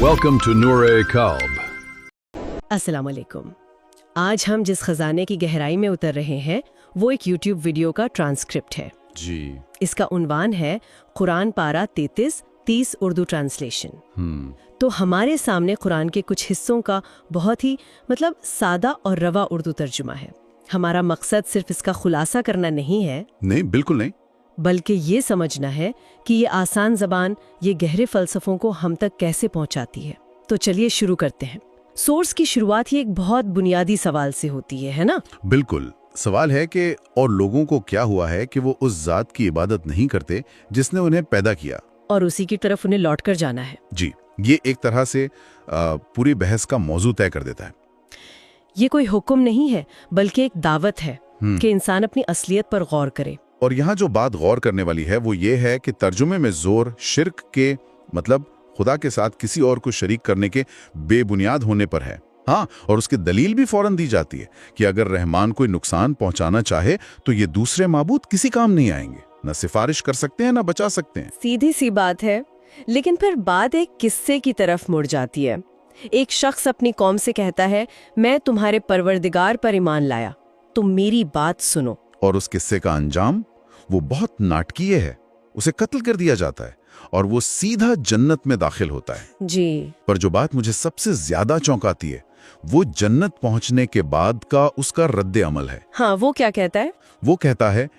Welcome to Noor Kalb. अस्सलाम वालेकुम। आज हम जिस खजाने की गहराई में उतर रहे हैं वो एक YouTube वीडियो का ट्रांसक्रिप्ट है। जी। इसका उन्वान है कुरान पारा 33 उर्दू ट्रांसलेशन। तो हमारे सामने कुरान के कुछ हिस्सों का बहुत ही सादा और रवा उर्दू तर्जुमा है। हमारा मकसद सिर्फ इसका खुलासा करना नहीं है, नहीं, बिल्कुल नहीं, बल्कि ये समझना है कि ये आसान ज़बान ये गहरे फ़लसफ़ों को हम तक कैसे पहुंचाती है। तो चलिए शुरू करते हैं। सोर्स की शुरुआत ही एक बहुत बुनियादी सवाल से होती है ना? बिल्कुल। सवाल है कि और लोगों को क्या हुआ है कि वो उस ज़ात की इबादत नहीं करते जिसने उन्हें पैदा किया, और उसी की तरफ उन्हें लौट कर जाना है। जी, ये एक तरह से पूरी बहस का मौजू तय कर देता है। ये कोई हुक्म नहीं है, बल्कि एक दावत है कि इंसान अपनी असलियत पर गौर करे। और यहाँ जो बात गौर करने वाली है वो ये है कि तर्जुमे में जोर शिर्क के खुदा के साथ किसी और को शरीक करने के बेबुनियाद होने पर है। हाँ, और उसकी दलील भी फौरन दी जाती है कि अगर रहमान कोई नुकसान पहुंचाना चाहे तो ये दूसरे माबूद किसी काम नहीं आएंगे, न सिफारिश कर सकते हैं न बचा सकते हैं। सीधी सी बात है, लेकिन फिर बात एक किस्से की तरफ मुड़ जाती है। एक शख्स अपनी कौम से कहता है, मैं तुम्हारे परवरदिगार पर ईमान लाया, तुम मेरी बात सुनो। और उस किस्से का अंजाम वो बहुत नाटकीय है। उसे कत्ल कर दिया जाता है और वो सीधा जन्नत में दाखिल होता है। जी। पर जो बात मुझे सबसे ज्यादा चौंकाती है वो जन्नत पहुंचने के बाद का उसका रद्द अमल है। हाँ, वो क्या कहता है? वो कहता है,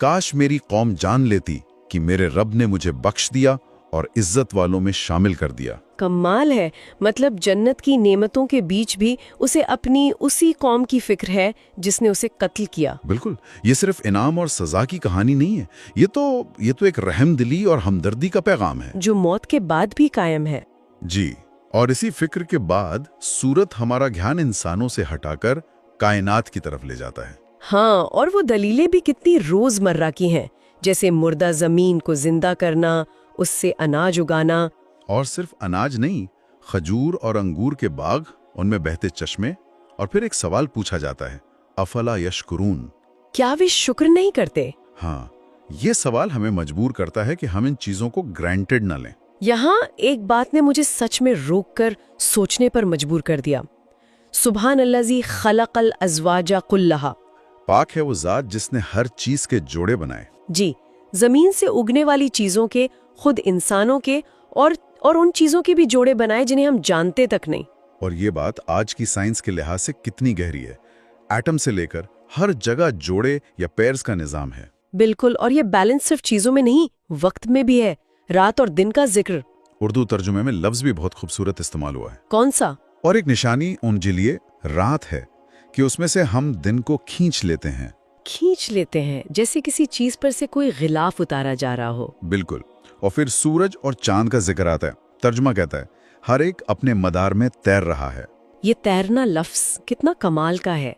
काश मेरी कौम जान लेती कि मेरे रब ने मुझे बख्श दिया और इज्जत वालों में शामिल कर दिया। कमाल है। जन्नत की नेमतों के बीच भी उसे अपनी उसी कौम की फिक्र है जिसने उसे कत्ल किया। बिल्कुल, ये सिर्फ इनाम और सजा की कहानी नहीं है, ये तो एक रहमदिली और हमदर्दी का पैगाम है जो मौत के बाद भी कायम है। जी। और इसी फिक्र के बाद सूरत हमारा ध्यान इंसानों से हटाकर कायनात की तरफ ले जाता है। हाँ, और वो दलीलें भी कितनी रोजमर्रा की हैं, जैसे मुर्दा जमीन को जिंदा करना, उससे अनाज उगाना। और सिर्फ अनाज नहीं, खजूर और अंगूर के बाग, उनमें बहते चश्मे। और फिर एक सवाल पूछा जाता है, अफला यशकुरून, क्या वे शुक्र नहीं करते? हाँ, ये सवाल हमें मजबूर करता है कि हम इन चीजों को ग्रांटेड न लें। यहाँ एक बात ने मुझे सच में रोककर सोचने पर मजबूर कर दिया। सुभान अल्लाज़ी खलक़ल अज़वाजा कुल्लहा। पाक है वो जात जिसने हर चीज के जोड़े बनाए। जी, जमीन से उगने वाली चीजों के, खुद इंसानों के, और उन चीजों के भी जोड़े बनाए जिन्हें हम जानते तक नहीं। और ये बात आज की साइंस के लिहाज से कितनी गहरी है। एटम से लेकर हर जगह जोड़े या पेयर्स का निजाम है। बिल्कुल, और ये बैलेंस सिर्फ चीजों में नहीं, वक्त में भी है। रात और दिन का जिक्र। उर्दू तर्जुमे में लफ्ज भी बहुत खूबसूरत इस्तेमाल हुआ है। कौन सा? और एक निशानी उनके लिए रात है कि उसमें से हम दिन को खींच लेते हैं। खींच लेते हैं, जैसे किसी चीज पर से कोई गिलाफ उतारा जा रहा हो। बिल्कुल। और फिर सूरज और चांद का जिक्र आता है। तर्जुमा कहता है, हर एक अपने मदार में तैर रहा है। ये तैरना लफ्ज कितना कमाल का है।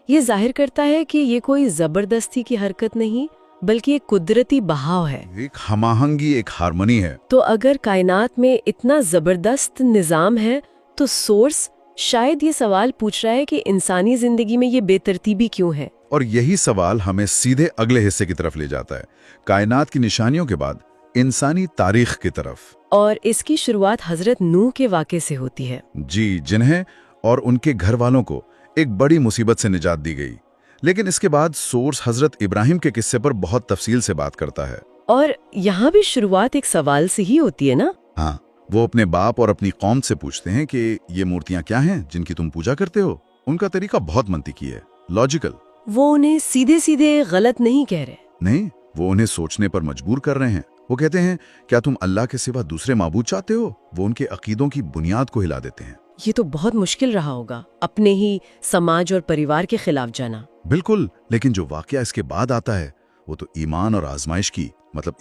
ये जाहिर करता है कि ये कोई जबरदस्ती की हरकत नहीं, बल्कि एक कुदरती बहाव है, एक हमाहंगी, एक हारमोनी है। तो अगर कायनात में इतना जबरदस्त निजाम है तो सोर्स शायद ये सवाल पूछ रहा है कि इंसानी जिंदगी में ये बेतरतीबी क्यों है। और यही सवाल हमें सीधे अगले हिस्से की तरफ ले जाता है, कायनात की निशानियों के बाद इंसानी तारीख की तरफ। और इसकी शुरुआत हजरत नूह के वाक़े से होती है। जी, जिन्हें और उनके घर वालों को एक बड़ी मुसीबत से निजात दी गई। लेकिन इसके बाद सोर्स हजरत इब्राहिम के किस्से पर बहुत तफसील से बात करता है। और यहाँ भी शुरुआत एक सवाल से ही होती है ना? हाँ, वो अपने बाप और अपनी कौम से पूछते हैं कि ये मूर्तियां क्या हैं जिनकी तुम पूजा करते हो। उनका तरीका बहुत मंतिकी है, लॉजिकल। वो उन्हें सीधे सीधे गलत नहीं कह रहे। नहीं, वो उन्हें सोचने पर मजबूर कर रहे हैं। वो कहते हैं, क्या तुम अल्लाह के सिवा दूसरे माबूद चाहते हो? वो उनके अकीदों की बुनियाद को हिला देते हैं। ये तो बहुत मुश्किल रहा होगा, अपने ही समाज और परिवार के खिलाफ जाना। बिल्कुल, लेकिन जो वाकया इसके बाद आता है वो तो ईमान और आजमाइश की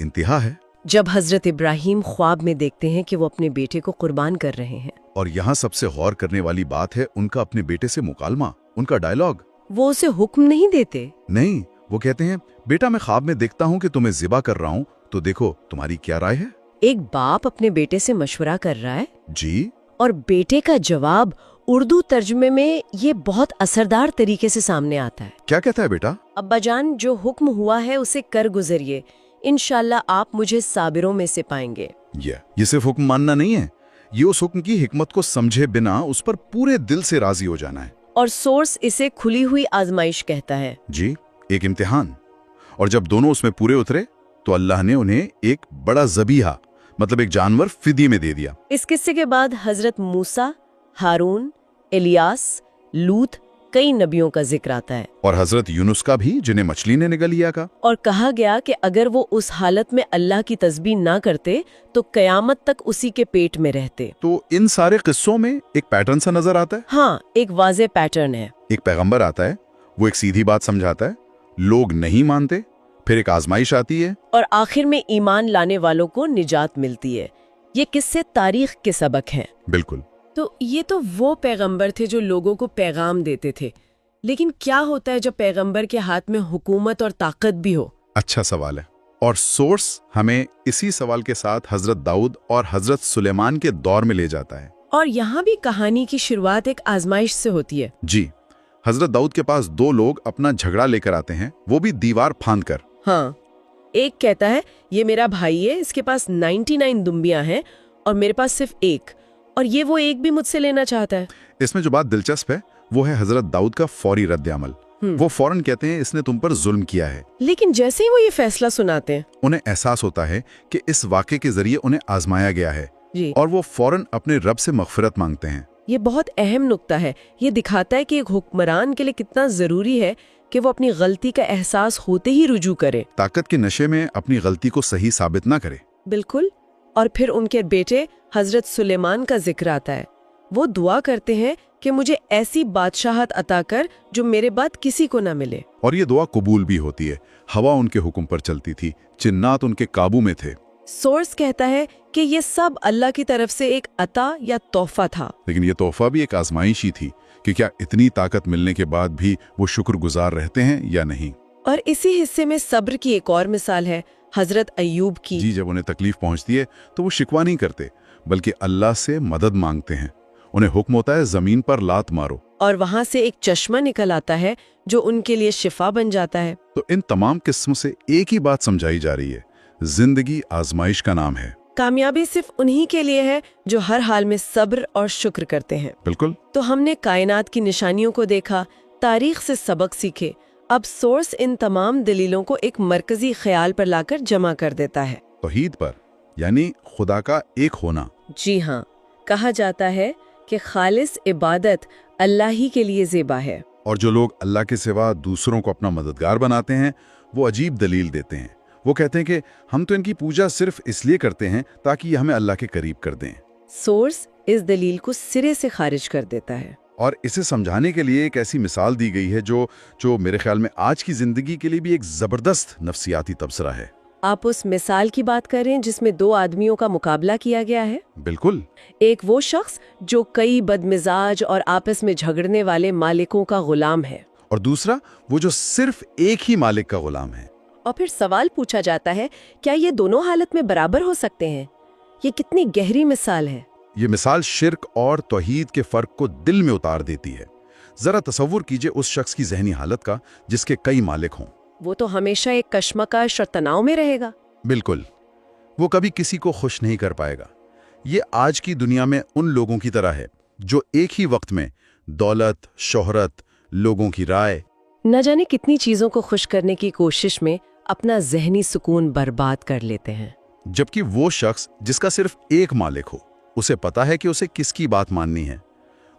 इंतहा है। जब हजरत इब्राहिम ख्वाब में देखते हैं कि वो अपने बेटे को कुर्बान कर रहे हैं। और यहाँ सबसे गौर करने वाली बात है उनका अपने बेटे से मुकालमा, उनका डायलॉग। वो उसे हुक्म नहीं देते। नहीं, वो कहते हैं, बेटा मैं ख्वाब में देखता हूँ कि तुम्हें ज़िबा कर रहा हूँ, तो देखो तुम्हारी क्या राय है। एक बाप अपने बेटे से मशवरा कर रहा है। जी। और बेटे का जवाब उर्दू तर्जुमे में ये बहुत असरदार तरीके से सामने आता है। क्या कहता है बेटा? अब्बाजान, जो हुक्म हुआ है उसे कर गुजरिए, इंशाल्लाह आप मुझे साबिरों में से पाएंगे। ये सिर्फ हुक्म मानना नहीं है, ये उस हुक्म की हिकमत को समझे बिना उस पर पूरे दिल से राजी हो जाना है। और सोर्स इसे खुली हुई आजमाइश कहता है। जी, एक इम्तिहान। और जब दोनों उसमें पूरे उतरे तो अल्लाह ने उन्हें एक बड़ा ज़बीहा, मतलब एक जानवर फिदी में दे दिया। इस किस्से के बाद हजरत मूसा, हारून, इलियास, लूत, कई नबियों का जिक्र आता है। और हजरत यूनुस का भी, जिन्हें मछली ने निगल लिया का। और कहा गया कि अगर वो उस हालत में अल्लाह की तस्बीह ना करते तो कयामत तक उसी के पेट में रहते। तो इन सारे किस्सों में एक पैटर्न सा नजर आता है। हाँ, एक वाज़ेह पैटर्न है। एक पैगंबर आता है, वो एक सीधी बात समझाता है, लोग नहीं मानते, फिर एक आजमाइश आती है, और आखिर में ईमान लाने वालों को निजात मिलती है। ये किस्से तारीख के सबक हैं। बिल्कुल। तो ये तो वो पैगंबर थे जो लोगों को पैगाम देते थे, लेकिन क्या होता है जब पैगंबर के हाथ में हुकूमत और ताकत भी हो? अच्छा सवाल है। और सोर्स हमें इसी सवाल के साथ हजरत दाऊद और हजरत सुलेमान के दौर में ले जाता है। और यहाँ भी कहानी की शुरुआत एक आजमाइश से होती है। जी, हजरत दाऊद के पास दो लोग अपना झगड़ा लेकर आते हैं, वो भी दीवार फांद कर। हाँ, एक कहता है ये मेरा भाई है, इसके पास 99 दुम्बियां हैं और मेरे पास सिर्फ एक, और ये वो एक भी मुझसे लेना चाहता है। इसमें जो बात दिलचस्प है वो है हजरत दाऊद का फौरी रद्द-ए-अमल। वो फौरन कहते हैं इसने तुम पर जुल्म किया है। लेकिन जैसे ही वो ये फैसला सुनाते हैं, उन्हें एहसास होता है कि इस वाक़े के जरिए उन्हें आजमाया गया है जी, और वो फौरन अपने रब से मगफिरत मांगते हैं। ये बहुत अहम नुक्ता है। ये दिखाता है कि एक हुक्मरान के लिए कितना जरूरी है कि वो अपनी गलती का एहसास होते ही रुजू करे, ताकत के नशे में अपनी गलती को सही साबित ना करे। बिल्कुल। और फिर उनके बेटे हजरत सुलेमान का जिक्र आता है। वो दुआ करते हैं कि मुझे ऐसी बादशाहत अता कर जो मेरे बाद किसी को ना मिले। और ये दुआ कबूल भी होती है। हवा उनके हुक्म पर चलती थी, जिन्नात उनके काबू में थे। सोर्स कहता है कि ये सब अल्लाह की तरफ से एक अता या तोहफा था। लेकिन ये तोहफा भी एक आजमाइश ही थी कि क्या इतनी ताकत मिलने के बाद भी वो शुक्रगुजार रहते हैं या नहीं। और इसी हिस्से में सब्र की एक और मिसाल है हजरत अय्यूब की। जी, जब उन्हें तकलीफ पहुंचती है तो वो शिकवा नहीं करते, बल्कि अल्लाह से मदद मांगते हैं। उन्हें हुक्म होता है जमीन पर लात मारो, और वहां से एक चश्मा निकल आता है जो उनके लिए शिफा बन जाता है। तो इन तमाम किस्मों से एक ही बात समझाई जा रही है, जिंदगी आजमाइश का नाम है। कामयाबी सिर्फ उन्हीं के लिए है जो हर हाल में सब्र और शुक्र करते हैं। बिल्कुल। तो हमने कायनात की निशानियों को देखा, तारीख से सबक सीखे। अब सोर्स इन तमाम दलीलों को एक मरकजी ख्याल पर लाकर जमा कर देता है, तौहीद पर, यानी खुदा का एक होना। जी हाँ, कहा जाता है कि खालिस इबादत अल्लाह ही के लिए ज़ेबा है। और जो लोग अल्लाह के सिवा दूसरों को अपना मददगार बनाते हैं, वो अजीब दलील देते हैं। वो कहते हैं कि हम तो इनकी पूजा सिर्फ इसलिए करते हैं ताकि ये हमें अल्लाह के करीब कर दें। सोर्स इस दलील को सिरे से खारिज कर देता है। और इसे समझाने के लिए एक ऐसी मिसाल दी गई है जो मेरे ख्याल में आज की जिंदगी के लिए भी एक जबरदस्त नफ्सियाती तबसरा है। आप उस मिसाल की बात कर रहे हैं जिसमें दो आदमियों का मुकाबला किया गया है? बिल्कुल। एक वो शख्स जो कई बदमिजाज और आपस में झगड़ने वाले मालिकों का गुलाम है, और दूसरा वो जो सिर्फ एक ही मालिक का गुलाम है। और फिर सवाल पूछा जाता है, क्या ये दोनों हालत में बराबर हो सकते हैं? ये कितनी गहरी मिसाल है। ये मिसाल शिर्क और तौहीद के फर्क को दिल में उतार देती है। जरा तसव्वुर कीजिए उस शख्स की जहनी हालत का जिसके कई मालिक हों। वो तो हमेशा एक कश्मकश और तनाव में रहेगा। बिल्कुल, वो कभी किसी को खुश नहीं कर पाएगा। ये आज की दुनिया में उन लोगों की तरह है जो एक ही वक्त में दौलत, शोहरत, लोगों की राय, न जाने कितनी चीजों को खुश करने की कोशिश में अपना जहनी सुकून बर्बाद कर लेते हैं। जबकि वो शख्स जिसका सिर्फ एक मालिक हो, उसे पता है कि उसे किसकी बात माननी है।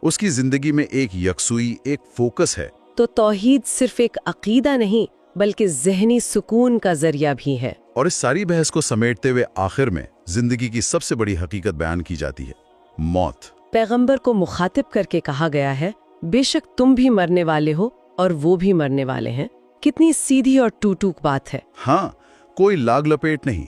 उसकी जिंदगी में एक यकसुई, एक फोकस है। तो तौहीद सिर्फ एक अकीदा नहीं बल्कि जहनी सुकून का जरिया भी है। और इस सारी बहस को समेटते हुए आखिर में जिंदगी की सबसे बड़ी हकीकत बयान की जाती है, मौत। पैगंबर को मुखातिब करके कहा गया है, बेशक तुम भी मरने वाले हो और वो भी मरने वाले हैं। कितनी सीधी और टूटूक बात है। हाँ, कोई लाग लपेट नहीं।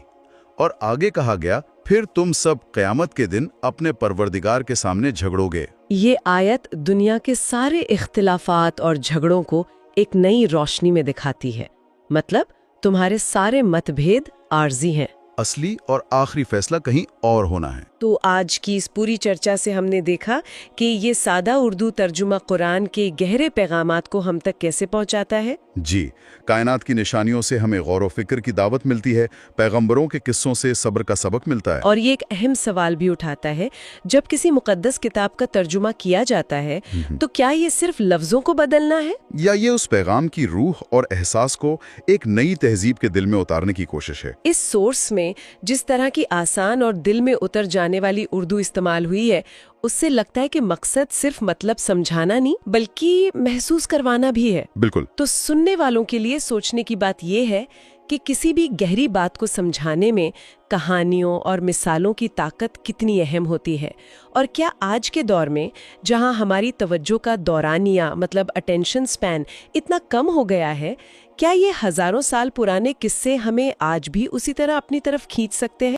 और आगे कहा गया, फिर तुम सब क़यामत के दिन अपने परवरदिगार के सामने झगड़ोगे। ये आयत दुनिया के सारे इख्तिलाफात और झगड़ों को एक नई रोशनी में दिखाती है। मतलब तुम्हारे सारे मतभेद आर्जी हैं, असली और आखिरी फैसला कहीं और होना है। تو آج کی اس پوری چرچا سے ہم نے دیکھا کہ یہ سادہ اردو ترجمہ قرآن کے گہرے پیغامات کو ہم تک کیسے پہنچاتا ہے۔ جی، کائنات کی نشانیوں سے ہمیں غور و فکر کی دعوت ملتی ہے، پیغمبروں کے قصوں سے صبر کا سبق ملتا ہے۔ اور یہ ایک اہم سوال بھی اٹھاتا ہے، جب کسی مقدس کتاب کا ترجمہ کیا جاتا ہے تو کیا یہ صرف لفظوں کو بدلنا ہے، یا یہ اس پیغام کی روح اور احساس کو ایک نئی تہذیب کے دل میں اتارنے کی کوشش ہے؟ اس سورس میں جس طرح کی آسان اور دل میں اتر جانے والی اردو استعمال ہوئی ہے، اس سے لگتا ہے کہ مقصد صرف مطلب سمجھانا نہیں بلکہ محسوس کروانا بھی ہے۔ بالکل۔ تو سننے والوں کے لیے سوچنے کی بات یہ ہے کہ کسی بھی گہری بات کو سمجھانے میں کہانیوں اور مثالوں کی طاقت کتنی اہم ہوتی ہے، اور کیا آج کے دور میں جہاں ہماری توجہ کا دورانیہ مطلب اٹینشن سپین اتنا کم ہو گیا ہے، کیا یہ ہزاروں سال پرانے قصے ہمیں آج بھی اسی طرح اپنی طرف کھینچ سکتے ہیں؟